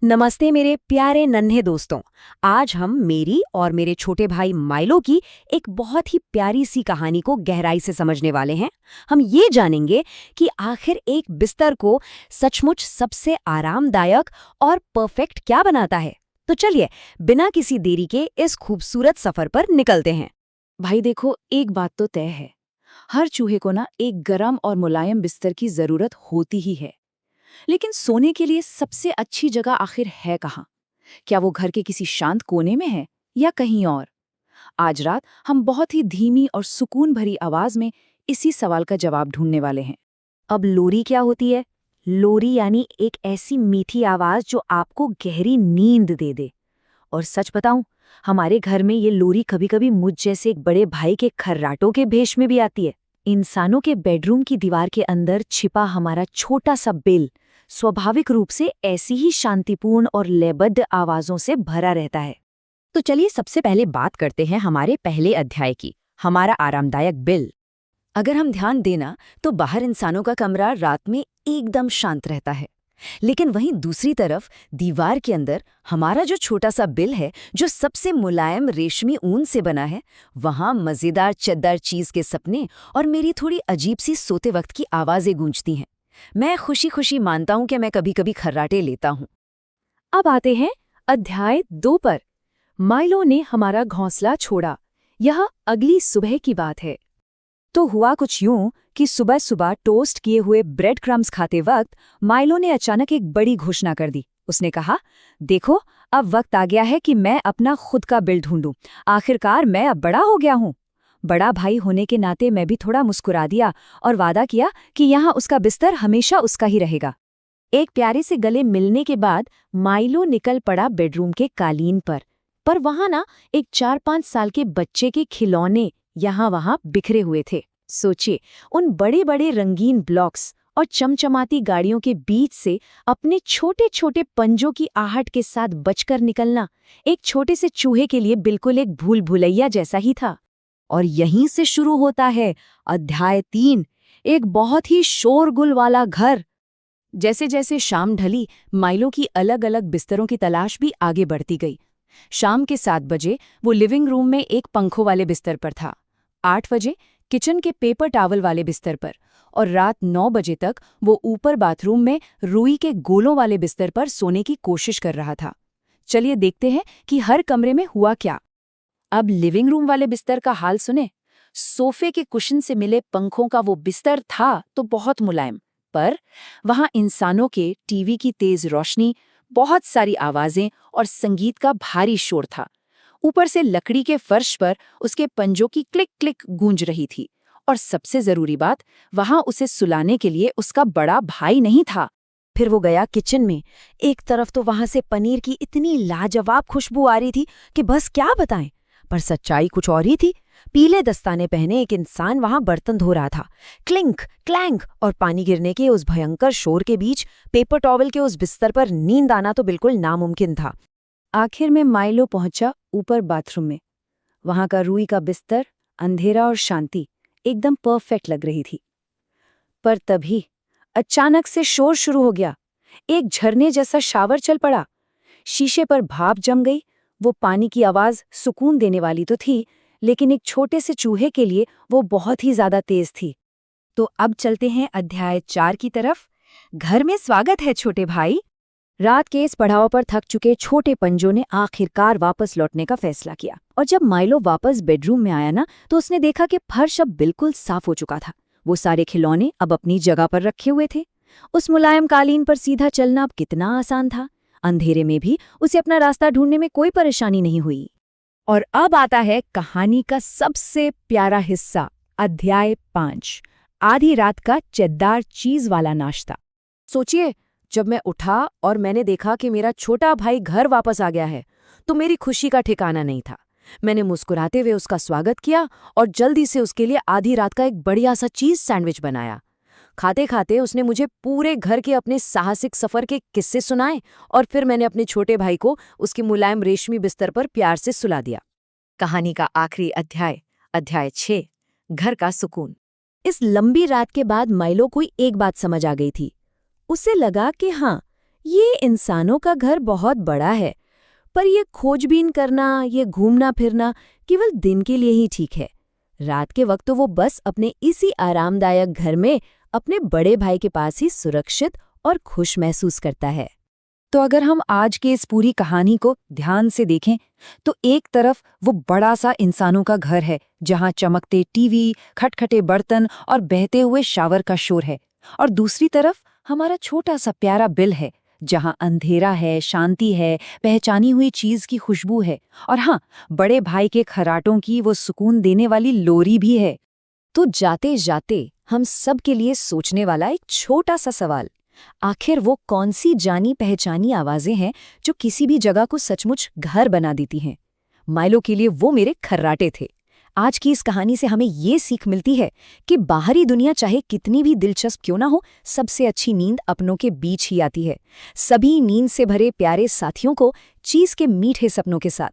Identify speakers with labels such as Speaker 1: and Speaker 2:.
Speaker 1: नमस्ते मेरे प्यारे नन्हे दोस्तों। आज हम मेरी और मेरे छोटे भाई माइलो की एक बहुत ही प्यारी सी कहानी को गहराई से समझने वाले हैं। हम ये जानेंगे कि आखिर एक बिस्तर को सचमुच सबसे आरामदायक और परफेक्ट क्या बनाता है। तो चलिए बिना किसी देरी के इस खूबसूरत सफर पर निकलते हैं।
Speaker 2: भाई देखो, एक बात तो तय है। हर चूहे को ना एक गरम और मुलायम बिस्तर की जरूरत होती ही है। लेकिन सोने के लिए सबसे अच्छी जगह आखिर है कहाँ? क्या वो घर के किसी शांत कोने में है या कहीं और? आज रात हम बहुत ही धीमी और सुकून भरी आवाज में इसी सवाल का जवाब ढूंढने वाले हैं।
Speaker 1: अब लोरी क्या होती है? लोरी यानी एक ऐसी मीठी आवाज जो आपको गहरी नींद दे दे। और सच बताऊं, हमारे घर में ये लोरी कभी-कभी मुझ जैसे एक बड़े भाई के खर्राटों के भेष में भी आती है। इंसानों के बेडरूम की दीवार के अंदर छिपा हमारा छोटा सा बिल स्वाभाविक रूप से ऐसी ही शांतिपूर्ण और लयबद्ध आवाजों से भरा रहता है। तो चलिए सबसे पहले बात करते हैं हमारे पहले अध्याय की, हमारा आरामदायक बिल। अगर हम ध्यान देना तो बाहर इंसानों का कमरा रात में एकदम शांत रहता है, लेकिन वहीं दूसरी तरफ दीवार के अंदर हमारा जो छोटा सा बिल है, जो सबसे मुलायम रेशमी ऊन से बना है, वहां मजेदार चद्दर चीज के सपने और मेरी थोड़ी अजीब सी सोते वक्त की आवाजें गूंजती हैं। मैं खुशी खुशी मानता हूं कि मैं कभी कभी खर्राटे लेता हूं।
Speaker 2: अब आते हैं अध्याय 2 पर। माइलो ने हमारा घोंसला छोड़ा। यह अगली सुबह की बात है। तो हुआ कुछ यूं कि सुबह सुबह टोस्ट किए हुए ब्रेड क्रम्स खाते वक्त माइलो ने अचानक एक बड़ी घोषणा कर दी। उसने कहा, देखो, अब वक्त आ गया है कि मैं अपना खुद का बिल ढूंढूं। आखिरकार मैं अब बड़ा हो गया हूं। बड़ा भाई होने के नाते मैं भी थोड़ा मुस्कुरा दिया और वादा किया कि यहाँ उसका बिस्तर हमेशा उसका ही रहेगा। एक प्यारे से गले मिलने के बाद माइलो निकल पड़ा बेडरूम के कालीन पर वहां ना एक 4-5 साल के बच्चे के खिलौने यहाँ वहां बिखरे हुए थे। सोचिए, उन बड़े बड़े रंगीन ब्लॉक्स और चमचमाती गाड़ियों के बीच से अपने छोटे छोटे पंजों की आहट के साथ बचकर निकलना एक छोटे से चूहे के लिए बिल्कुल एक भूल भुलैया जैसा ही था।
Speaker 1: और यहीं से शुरू होता है अध्याय 3, एक बहुत ही शोरगुल वाला घर। जैसे जैसे शाम ढली, माइलो की अलग अलग बिस्तरों की तलाश भी आगे बढ़ती गई। शाम के 7 बजे वो लिविंग रूम में एक पंखों वाले बिस्तर पर था, 8 बजे किचन के पेपर टॉवल वाले बिस्तर पर, और रात 9 बजे तक वो ऊपर बाथरूम में रुई के गोलों वाले बिस्तर पर सोने की कोशिश कर रहा था। चलिए देखते हैं कि हर कमरे में हुआ क्या।
Speaker 2: अब लिविंग रूम वाले बिस्तर का हाल सुने। सोफे के कुशन से मिले पंखों का वो बिस्तर था तो बहुत मुलायम, पर वहां इंसानों के टीवी की तेज रोशनी, बहुत सारी आवाजें और संगीत का भारी शोर था। ऊपर से लकड़ी के फर्श पर उसके पंजों की क्लिक क्लिक गूंज रही थी। और सबसे जरूरी बात, वहां उसे सुलाने के लिए उसका बड़ा भाई नहीं था।
Speaker 1: फिर वो गया किचन में। एक तरफ तो वहां से पनीर की इतनी लाजवाब खुशबू आ रही थी कि बस क्या बताएं, पर सच्चाई कुछ और ही थी। पीले दस्ताने पहने एक इंसान वहां बर्तन धो रहा था। क्लिंक क्लैंक और पानी गिरने के उस भयंकर शोर के बीच पेपर टॉवल के उस बिस्तर पर नींद आना तो बिल्कुल नामुमकिन था।
Speaker 2: आखिर में माइलो पहुंचा ऊपर बाथरूम में। वहां का रुई का बिस्तर, अंधेरा और शांति एकदम परफेक्ट लग रही थी। पर तभी अचानक से शोर शुरू हो गया। एक झरने जैसा शावर चल पड़ा। शीशे पर भाप जम गई। वो पानी की आवाज सुकून देने वाली तो थी, लेकिन एक छोटे से चूहे के लिए वो बहुत ही ज्यादा तेज थी।
Speaker 1: तो अब चलते हैं अध्याय 4 की तरफ। घर में स्वागत है छोटे भाई। रात के इस पड़ाव पर थक चुके छोटे पंजों ने आखिरकार वापस लौटने का फैसला किया। और जब माइलो वापस बेडरूम में आया ना, तो उसने देखा कि फर्श अब बिल्कुल साफ हो चुका था। वो सारे खिलौने अब अपनी जगह पर रखे हुए थे। उस मुलायम कालीन पर सीधा चलना अब कितना आसान था। अंधेरे में भी उसे अपना रास्ता ढूंढने में कोई परेशानी नहीं हुई। और अब आता है कहानी का सबसे प्यारा हिस्सा, अध्याय 5, आधी रात का चद्दार चीज वाला नाश्ता। सोचिए, जब मैं उठा और मैंने देखा कि मेरा छोटा भाई घर वापस आ गया है, तो मेरी खुशी का ठिकाना नहीं था। मैंने मुस्कुराते हुए उसका स्वागत किया और जल्दी से उसके लिए आधी रात का एक बढ़िया सा चीज सैंडविच बनाया। खाते खाते उसने मुझे पूरे घर के अपने साहसिक सफर के किस्से सुनाए, और फिर मैंने अपने छोटे भाई को उसके मुलायम रेशमी बिस्तर पर प्यार से सुला दिया। कहानी का आखिरी अध्याय, अध्याय 6, घर का सुकून। इस लंबी रात के बाद माइलो को एक बात समझ आ गई थी। उसे लगा कि हाँ, ये इंसानों का घर बहुत बड़ा है, पर ये खोजबीन करना, ये घूमना फिरना केवल दिन के लिए ही ठीक है। रात के वक्त तो वो बस अपने इसी आरामदायक घर में अपने बड़े भाई के पास ही सुरक्षित और खुश महसूस करता है।
Speaker 2: तो अगर हम आज के इस पूरी कहानी को ध्यान से देखें तो एक तरफ वो बड़ा सा इंसानों का घर है जहां चमकते टीवी, खटखटे बर्तन और बहते हुए शावर का शोर है, और दूसरी तरफ हमारा छोटा सा प्यारा बिल है जहां अंधेरा है, शांति है, पहचानी हुई चीज की खुशबू है, और हाँ, बड़े भाई के खर्राटों की वो सुकून देने वाली लोरी भी है।
Speaker 1: तो जाते जाते हम सब के लिए सोचने वाला एक छोटा सा सवाल, आखिर वो कौन सी जानी पहचानी आवाजें हैं जो किसी भी जगह को सचमुच घर बना देती हैं? माइलो के लिए वो मेरे खर्राटे थे। आज की इस कहानी से हमें ये सीख मिलती है कि बाहरी दुनिया चाहे कितनी भी दिलचस्प क्यों ना हो, सबसे अच्छी नींद अपनों के बीच ही आती है, सभी नींद से भरे प्यारे साथियों को चीज के मीठे सपनों के साथ।